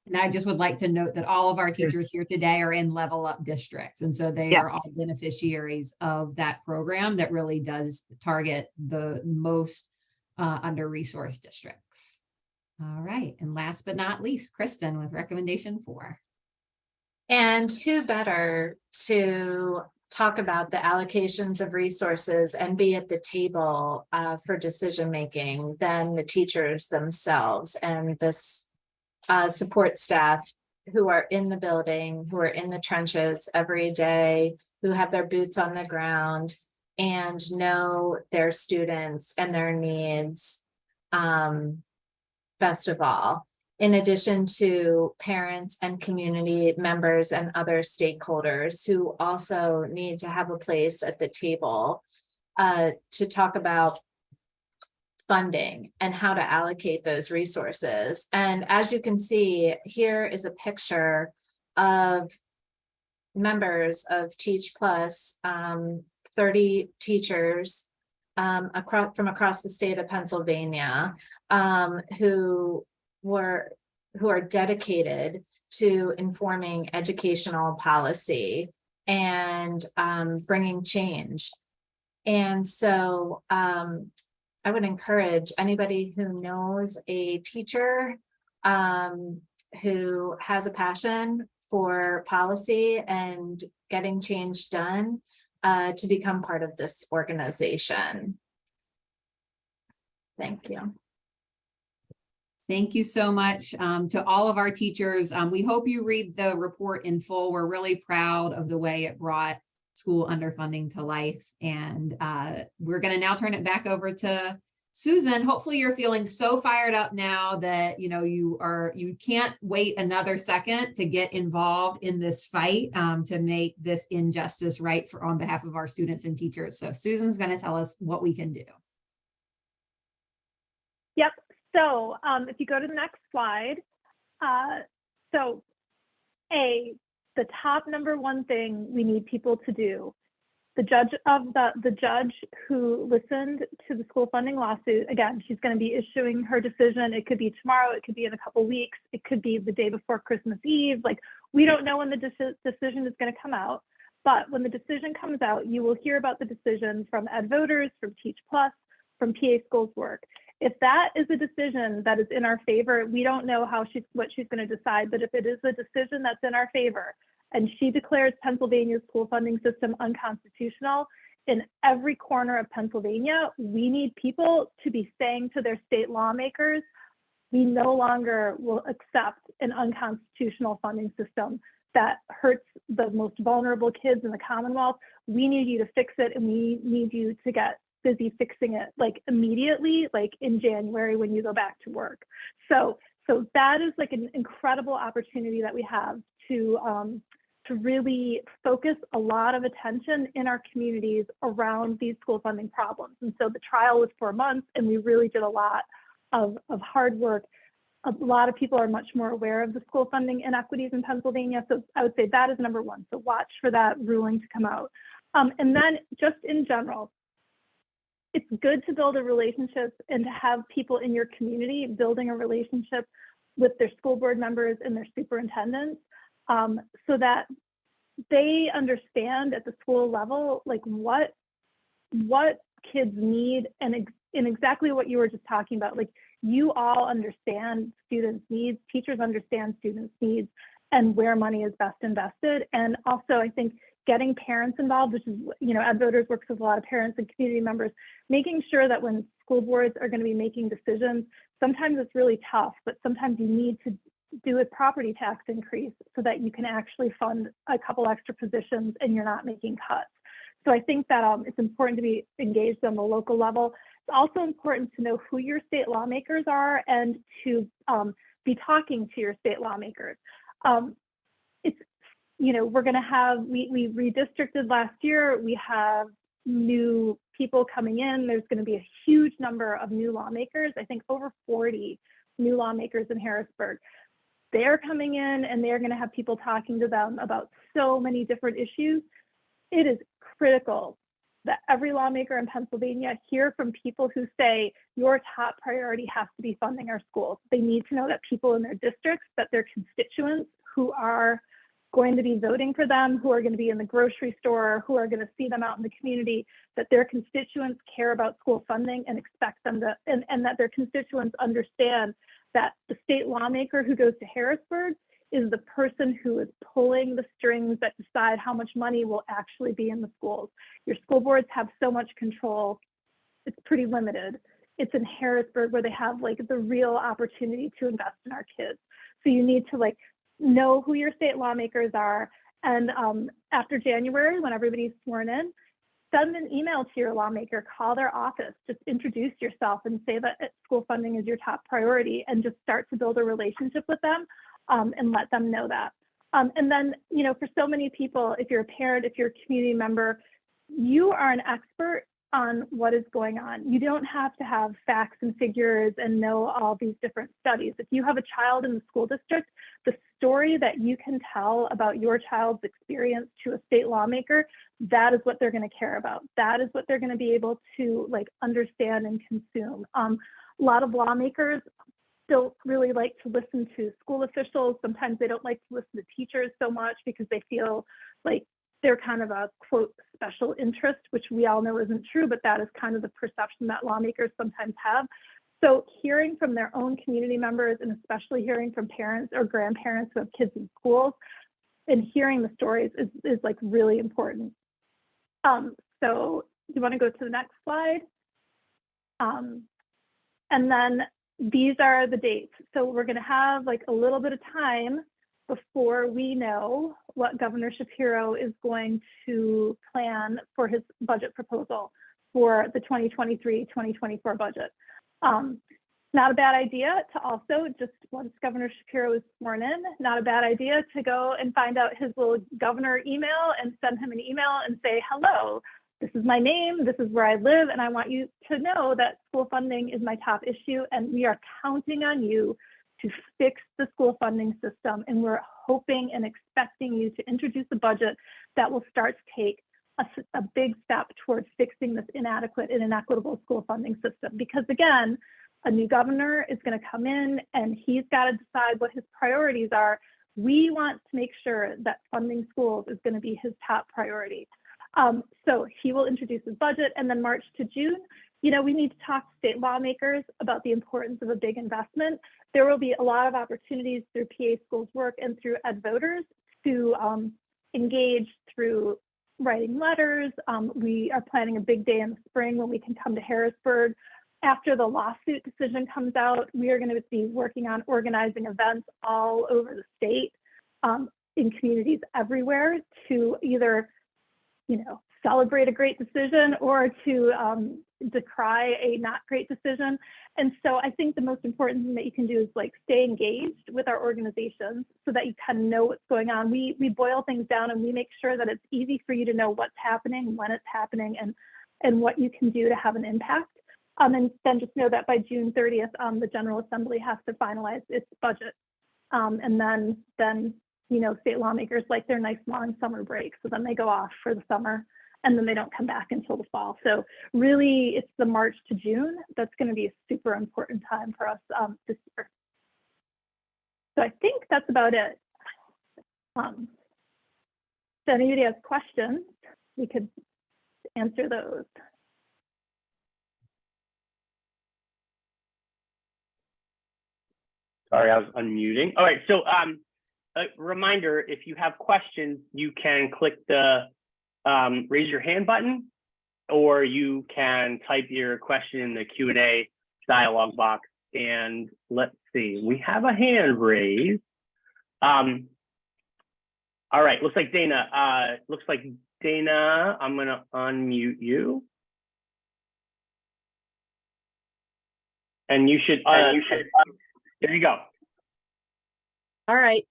And I just would like to note that all of our teachers
Yes.
here today are in level up districts. And so they are all beneficiaries of that program that really does target the most under-resourced districts. All right. And last but not least, Kristen with recommendation 4.
And who better to talk about the allocations of resources and be at the table for decision making than the teachers themselves and this support staff who are in the building, who are in the trenches every day, who have their boots on the ground and know their students and their needs best of all, in addition to parents and community members and other stakeholders who also need to have a place at the table to talk about funding and how to allocate those resources. And as you can see, here is a picture of members of Teach Plus, 30 teachers from across the state of Pennsylvania, who are dedicated to informing educational policy and bringing change. And so I would encourage anybody who knows a teacher who has a passion for policy and getting change done to become part of this organization. Thank you.
Thank you so much to all of our teachers. We hope you read the report in full. We're really proud of the way it brought school underfunding to life. And we're going to now turn it back over to Susan. Hopefully you're feeling so fired up now that you can't wait another second to get involved in this fight to make this injustice right on behalf of our students and teachers. So Susan's going to tell us what we can do.
Yep. So if you go to the next slide, so the top number one thing we need people to do. The judge who listened to the school funding lawsuit, again, she's going to be issuing her decision. It could be tomorrow, it could be in a couple weeks, it could be the day before Christmas Eve. Like, we don't know when the decision is going to come out, but when the decision comes out, you will hear about the decision from Ed Voters, from Teach Plus, from PA Schools Work. If that is a decision that is in our favor, we don't know what she's going to decide, but if it is a decision that's in our favor, and she declares Pennsylvania's school funding system unconstitutional, in every corner of Pennsylvania, we need people to be saying to their state lawmakers, we no longer will accept an unconstitutional funding system that hurts the most vulnerable kids in the Commonwealth. We need you to fix it, and we need you to get busy fixing it, like immediately, like in January when you go back to work. So that is like an incredible opportunity that we have to really focus a lot of attention in our communities around these school funding problems. And so the trial was 4 months, and we really did a lot of hard work. A lot of people are much more aware of the school funding inequities in Pennsylvania. So I would say that is number one. So watch for that ruling to come out. And then just in general, it's good to build a relationship and to have people in your community building a relationship with their school board members and their superintendents, so that they understand at the school level, like what kids need, and in exactly what you were just talking about. Like, you all understand students' needs, teachers understand students' needs, and where money is best invested. And also, I think getting parents involved, which is, Ed Voters works with a lot of parents and community members, making sure that when school boards are going to be making decisions, sometimes it's really tough, but sometimes you need to do a property tax increase so that you can actually fund a couple extra positions and you're not making cuts. So I think that it's important to be engaged on the local level. It's also important to know who your state lawmakers are and to be talking to your state lawmakers. We're going to have, we redistricted last year. We have new people coming in. There's going to be a huge number of new lawmakers. I think over 40 new lawmakers in Harrisburg. They're coming in, and they're going to have people talking to them about so many different issues. It is critical that every lawmaker in Pennsylvania hear from people who say your top priority has to be funding our schools. They need to know that people in their districts, that their constituents who are going to be voting for them, who are going to be in the grocery store, who are going to see them out in the community, that their constituents care about school funding and expect them to, and that their constituents understand that the state lawmaker who goes to Harrisburg is the person who is pulling the strings that decide how much money will actually be in the schools. Your school boards have so much control, it's pretty limited. It's in Harrisburg where they have like the real opportunity to invest in our kids. So you need to like know who your state lawmakers are. And after January, when everybody's sworn in, send an email to your lawmaker, call their office, just introduce yourself and say that school funding is your top priority, and just start to build a relationship with them and let them know that. And then, for so many people, if you're a parent, if you're a community member, you are an expert on what is going on. You don't have to have facts and figures and know all these different studies. If you have a child in the school district, the story that you can tell about your child's experience to a state lawmaker, that is what they're going to care about. That is what they're going to be able to like understand and consume. A lot of lawmakers don't really like to listen to school officials. Sometimes they don't like to listen to teachers so much because they feel like they're kind of a quote special interest, which we all know isn't true, but that is kind of the perception that lawmakers sometimes have. So hearing from their own community members, and especially hearing from parents or grandparents who have kids in schools, and hearing the stories is like really important. So you want to go to the next slide? And then these are the dates. So we're going to have like a little bit of time before we know what Governor Shapiro is going to plan for his budget proposal for the 2023-2024 budget. Not a bad idea to also, just once Governor Shapiro is sworn in, not a bad idea to go and find out his little governor email and send him an email and say, hello, this is my name, this is where I live, and I want you to know that school funding is my top issue, and we are counting on you to fix the school funding system. And we're hoping and expecting you to introduce a budget that will start to take a big step towards fixing this inadequate and inequitable school funding system. Because again, a new governor is going to come in and he's got to decide what his priorities are. We want to make sure that funding schools is going to be his top priority. So he will introduce his budget, and then March to June, you know, we need to talk to state lawmakers about the importance of a big investment. There will be a lot of opportunities through PA Schools work and through Ed Voters to engage through writing letters. We are planning a big day in the spring when we can come to Harrisburg. After the lawsuit decision comes out, we are going to be working on organizing events all over the state in communities everywhere to either, you know, celebrate a great decision or to decry a not great decision. And so I think the most important thing that you can do is like stay engaged with our organizations so that you kind of know what's going on. We boil things down and we make sure that it's easy for you to know what's happening, when it's happening, and what you can do to have an impact. And then just know that by June 30th, the General Assembly has to finalize its budget. And then, you know, state lawmakers like their nice long summer break. So then they go off for the summer and then they don't come back until the fall. So really it's the March to June that's going to be a super important time for us this year. So I think that's about it. So if anybody has questions, we could answer those.
Sorry, I was unmuting. All right, so a reminder, if you have questions, you can click the raise your hand button, or you can type your question in the Q&A dialog box. And let's see, we have a hand raised. All right, looks like Dana, I'm gonna unmute you. And you should, there you go.
All right.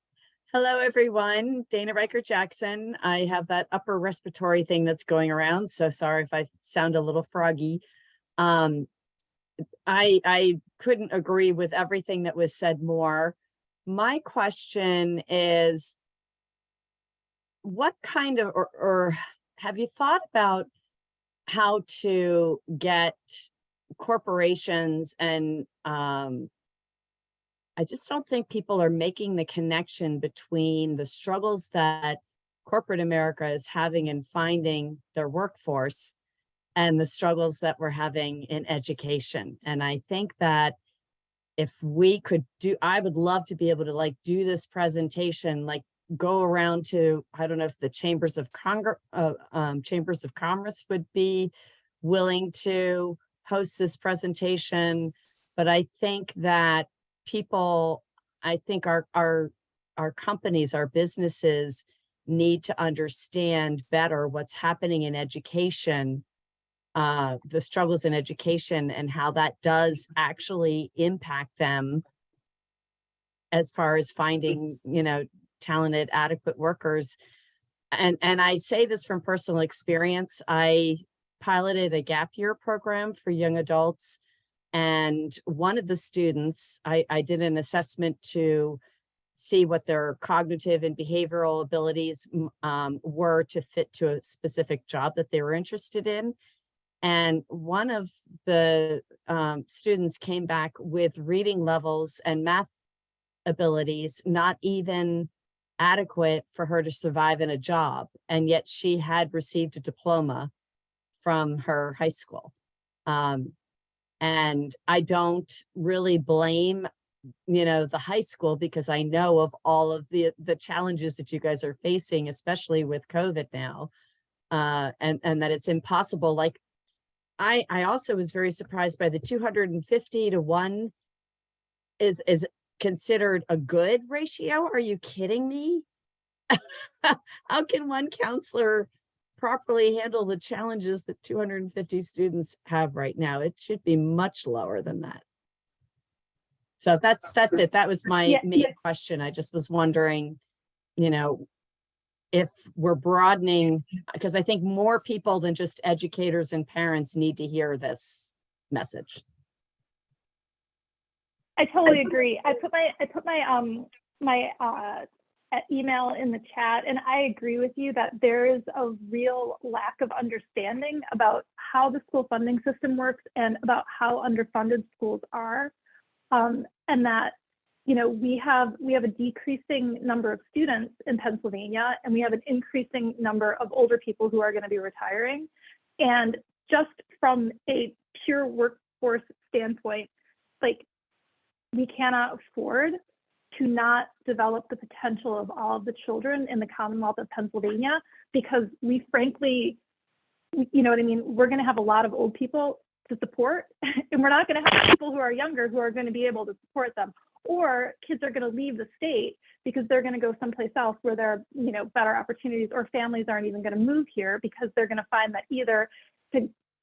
Hello, everyone. Dana Riker Jackson. I have that upper respiratory thing that's going around, so sorry if I sound a little froggy. I couldn't agree with everything that was said more. My question is, what kind of, or have you thought about how to get corporations and I just don't think people are making the connection between the struggles that corporate America is having in finding their workforce and the struggles that we're having in education. And I think that if we could do, I would love to be able to like do this presentation, like go around to, I don't know if the Chambers of Commerce would be willing to host this presentation, but I think that people, I think our companies, our businesses need to understand better what's happening in education, the struggles in education and how that does actually impact them as far as finding, you know, talented, adequate workers. And I say this from personal experience. I piloted a gap year program for young adults. And one of the students, I did an assessment to see what their cognitive and behavioral abilities were to fit to a specific job that they were interested in. And one of the students came back with reading levels and math abilities not even adequate for her to survive in a job. And yet she had received a diploma from her high school. And I don't really blame, you know, the high school, because I know of all of the challenges that you guys are facing, especially with COVID now, and that it's impossible. Like I also was very surprised by the 250 to 1 is considered a good ratio. Are you kidding me? How can one counselor properly handle the challenges that 250 students have right now? It should be much lower than that. So that's it. That was my main question. I just was wondering, you know, if we're broadening, because I think more people than just educators and parents need to hear this message.
I totally agree. I put my email in the chat, and I agree with you that there is a real lack of understanding about how the school funding system works and about how underfunded schools are, and that we have a decreasing number of students in Pennsylvania, and we have an increasing number of older people who are going to be retiring, and just from a pure workforce standpoint, like, we cannot afford to not develop the potential of all of the children in the Commonwealth of Pennsylvania, because we frankly, you know what I mean, we're going to have a lot of old people to support, and we're not going to have people who are younger who are going to be able to support them, or kids are going to leave the state because they're going to go someplace else where there are, better opportunities, or families aren't even going to move here because they're going to find that either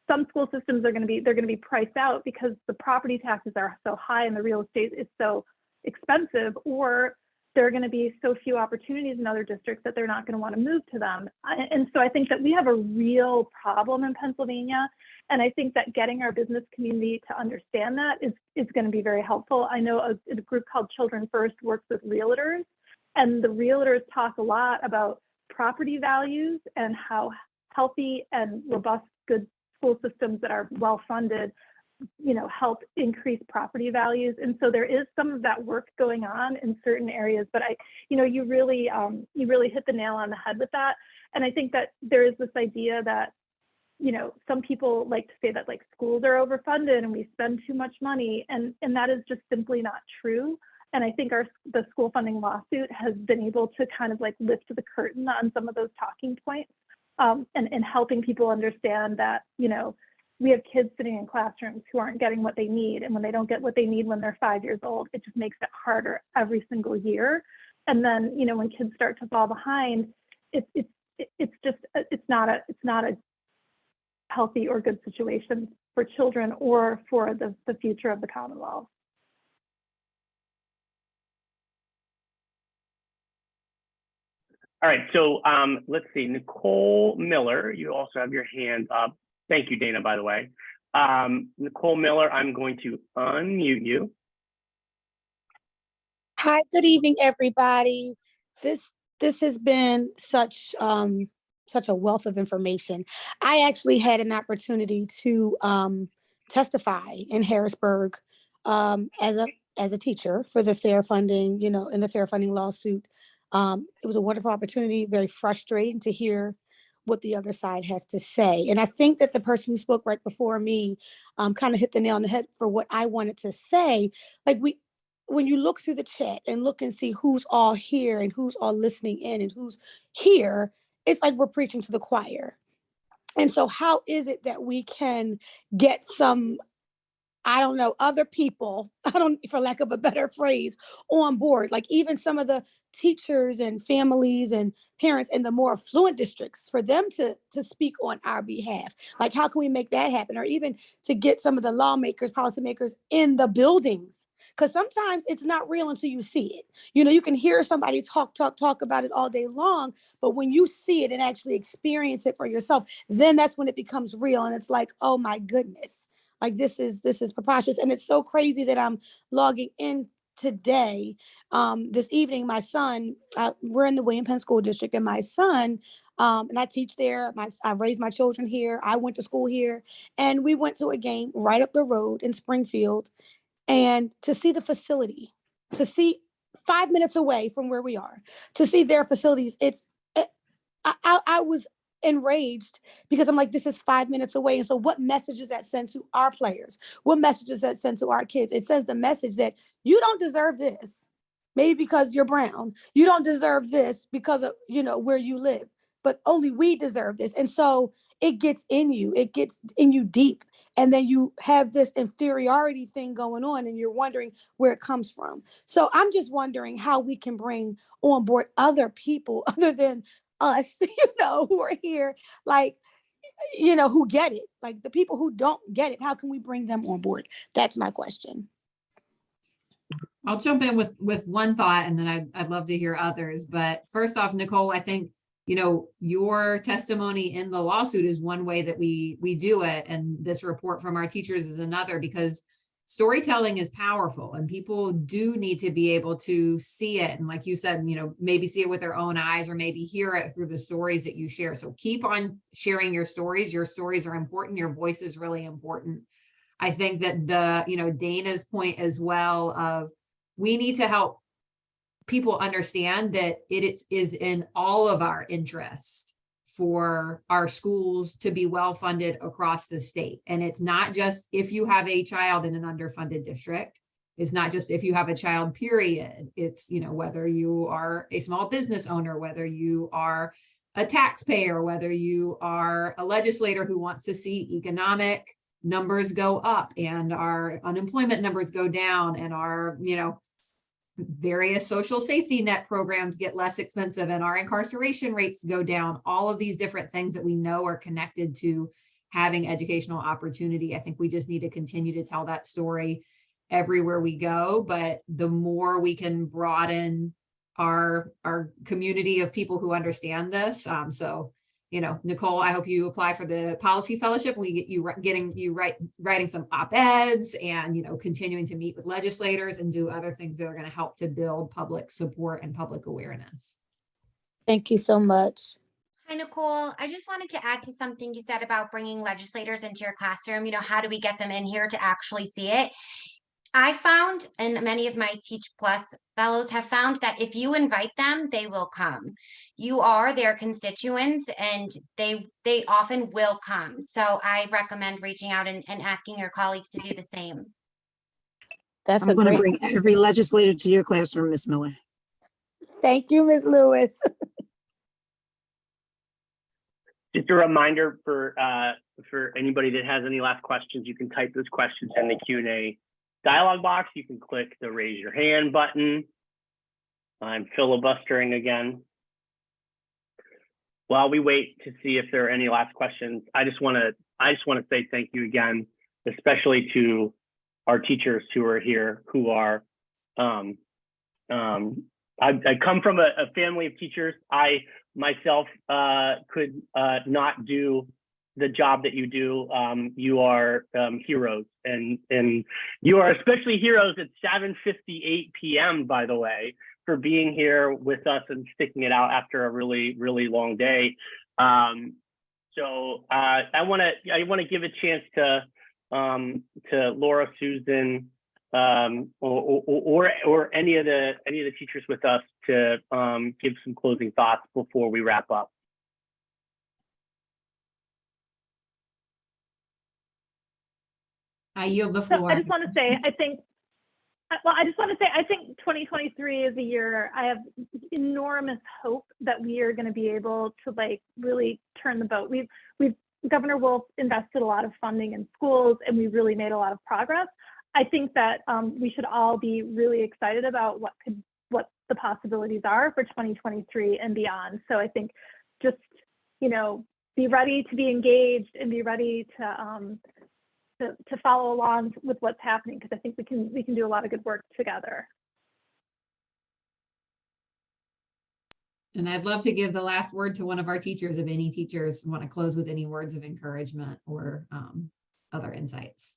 some school systems are going to be priced out because the property taxes are so high and the real estate is so expensive, or there are going to be so few opportunities in other districts that they're not going to want to move to them. And so I think that we have a real problem in Pennsylvania. And I think that getting our business community to understand that is going to be very helpful. I know a group called Children First works with realtors, and the realtors talk a lot about property values and how healthy and robust, good school systems that are well-funded help increase property values. And so there is some of that work going on in certain areas, but you really hit the nail on the head with that. And I think that there is this idea that, some people like to say that, like, schools are overfunded and we spend too much money, and that is just simply not true. And I think the school funding lawsuit has been able to kind of like lift the curtain on some of those talking points, and helping people understand that, we have kids sitting in classrooms who aren't getting what they need. And when they don't get what they need when they're 5 years old, it just makes it harder every single year. And then, when kids start to fall behind, it's not a healthy or good situation for children or for the future of the Commonwealth.
All right, so let's see, Nicole Miller, you also have your hand up. Thank you, Dana, by the way. Nicole Miller, I'm going to unmute you.
Hi, good evening, everybody. This has been such a wealth of information. I actually had an opportunity to testify in Harrisburg as a teacher for the fair funding, in the fair funding lawsuit. It was a wonderful opportunity, very frustrating to hear what the other side has to say. And I think that the person who spoke right before me kind of hit the nail on the head for what I wanted to say. Like, when you look through the chat and look and see who's all here and who's all listening in and who's here, it's like we're preaching to the choir. And so how is it that we can get some, I don't know, other people, for lack of a better phrase, on board? Like, even some of the teachers and families and parents in the more affluent districts, for them to speak on our behalf. Like, how can we make that happen? Or even to get some of the lawmakers, policymakers in the buildings. Because sometimes it's not real until you see it. You can hear somebody talk about it all day long, but when you see it and actually experience it for yourself, then that's when it becomes real. And it's like, oh my goodness. Like, this is preposterous. And it's so crazy that I'm logging in today. This evening, my son, we're in the William Penn School District, and my son, and I teach there. I raised my children here. I went to school here, and we went to a game right up the road in Springfield. And to see the facility, to see 5 minutes away from where we are, to see their facilities, I was enraged, because I'm like, this is 5 minutes away. And so what message is that sent to our players? What message is that sent to our kids? It sends the message that you don't deserve this, maybe because you're brown. You don't deserve this because of, where you live, but only we deserve this. And so it gets in you deep. And then you have this inferiority thing going on, and you're wondering where it comes from. So I'm just wondering how we can bring on board other people other than us, who are here, like, who get it, like the people who don't get it. How can we bring them on board? That's my question.
I'll jump in with one thought, and then I'd love to hear others. But first off, Nicole, I think, your testimony in the lawsuit is one way that we do it. And this report from our teachers is another, because storytelling is powerful, and people do need to be able to see it. And like you said, you know, maybe see it with their own eyes, or maybe hear it through the stories that you share. So keep on sharing your stories. Your stories are important. Your voice is really important. I think that you know, Dana's point as well of, we need to help people understand that it is in all of our interest for our schools to be well funded across the state. And it's not just if you have a child in an underfunded district. It's not just if you have a child, period. It's, you know, whether you are a small business owner, whether you are a taxpayer, whether you are a legislator who wants to see economic numbers go up and our unemployment numbers go down and our, you know, various social safety net programs get less expensive and our incarceration rates go down. All of these different things that we know are connected to having educational opportunity. I think we just need to continue to tell that story everywhere we go. But the more we can broaden our community of people who understand this. So, you know, Nicole, I hope you apply for the policy fellowship. We get you writing some op-eds and, you know, continuing to meet with legislators and do other things that are going to help to build public support and public awareness.
Thank you so much.
Hi, Nicole. I just wanted to add to something you said about bringing legislators into your classroom. You know, how do we get them in here to actually see it? I found, and many of my Teach Plus fellows have found, that if you invite them, they will come. You are their constituents and they often will come. So I recommend reaching out and asking your colleagues to do the same.
That's
I'm
a
going to
great.
bring every legislator to your classroom, Ms. Miller.
Thank you, Ms. Lewis.
Just a reminder for anybody that has any last questions, you can type those questions in the Q&A dialog box. You can click the raise your hand button. I'm filibustering again. While we wait to see if there are any last questions, I just want to say thank you again, especially to our teachers who are here, who are I come from a family of teachers. I myself could not do the job that you do. You are heroes, and you are especially heroes at 7:58 p.m. by the way, for being here with us and sticking it out after a really, really long day. So I want to give a chance to Laura, Susan, or any of the teachers with us to give some closing thoughts before we wrap up.
I yield the
So
floor.
I just want to say, I think 2023 is a year I have enormous hope that we are going to be able to like really turn the boat. Governor Wolf invested a lot of funding in schools and we really made a lot of progress. I think that we should all be really excited about what the possibilities are for 2023 and beyond. So I think just, you know, be ready to be engaged and be ready to follow along with what's happening, because I think we can do a lot of good work together.
And I'd love to give the last word to one of our teachers, if any teachers want to close with any words of encouragement or other insights.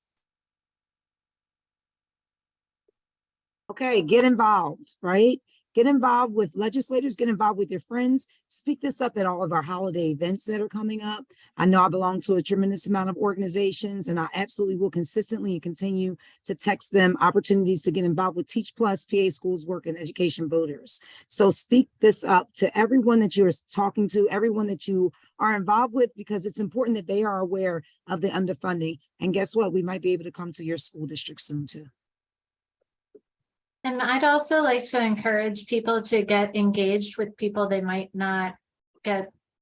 Okay, get involved, right? Get involved with legislators, get involved with your friends. Speak this up at all of our holiday events that are coming up. I know I belong to a tremendous amount of organizations, and I absolutely will consistently continue to text them opportunities to get involved with Teach Plus, PA Schools Work, and Education Voters. So speak this up to everyone that you're talking to, everyone that you are involved with, because it's important that they are aware of the underfunding. And guess what? We might be able to come to your school district soon too.
And I'd also like to encourage people to get engaged with people they might not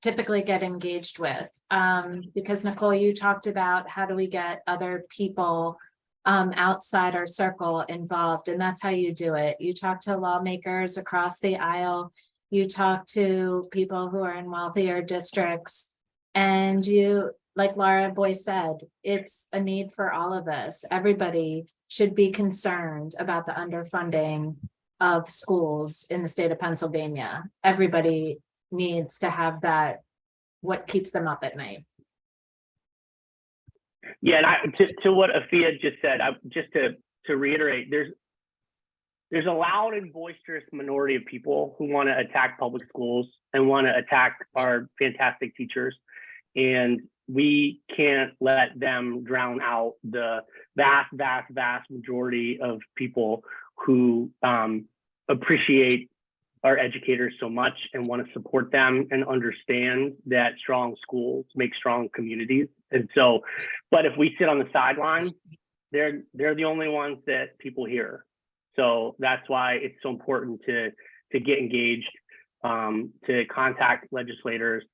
typically get engaged with. Because Nicole, you talked about how do we get other people outside our circle involved, and that's how you do it. You talk to lawmakers across the aisle, you talk to people who are in wealthier districts, and you, like Laura Boyce said, it's a need for all of us. Everybody should be concerned about the underfunding of schools in the state of Pennsylvania. Everybody needs to have that, what keeps them up at night.
Yeah, and to what Afia just said, just to reiterate, there's a loud and boisterous minority of people who want to attack public schools and want to attack our fantastic teachers, and we can't let them drown out the vast majority of people who appreciate our educators so much and want to support them and understand that strong schools make strong communities. And so, but if we sit on the sidelines, they're the only ones that people hear. So that's why it's so important to get engaged, to contact legislators,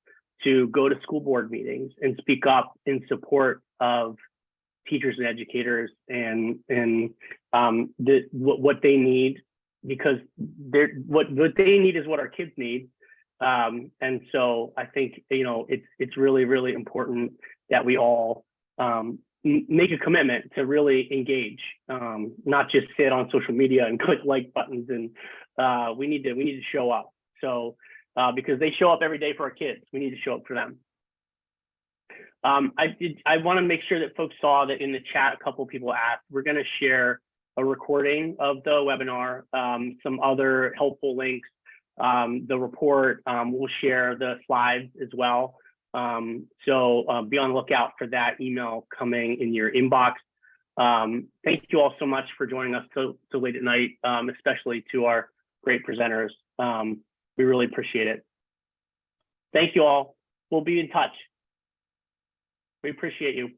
to go to school board meetings and speak up in support of teachers and educators and what they need, because what they need is what our kids need. And so I think, you know, it's really important that we all make a commitment to really engage, not just sit on social media and click like buttons. And we need to show up. So because they show up every day for our kids, we need to show up for them. I want to make sure that folks saw that in the chat, a couple of people asked, we're going to share a recording of the webinar, some other helpful links, the report, we'll share the slides as well. So be on the lookout for that email coming in your inbox. Thank you all so much for joining us so late at night, especially to our great presenters. We really appreciate it. Thank you all. We'll be in touch. We appreciate you.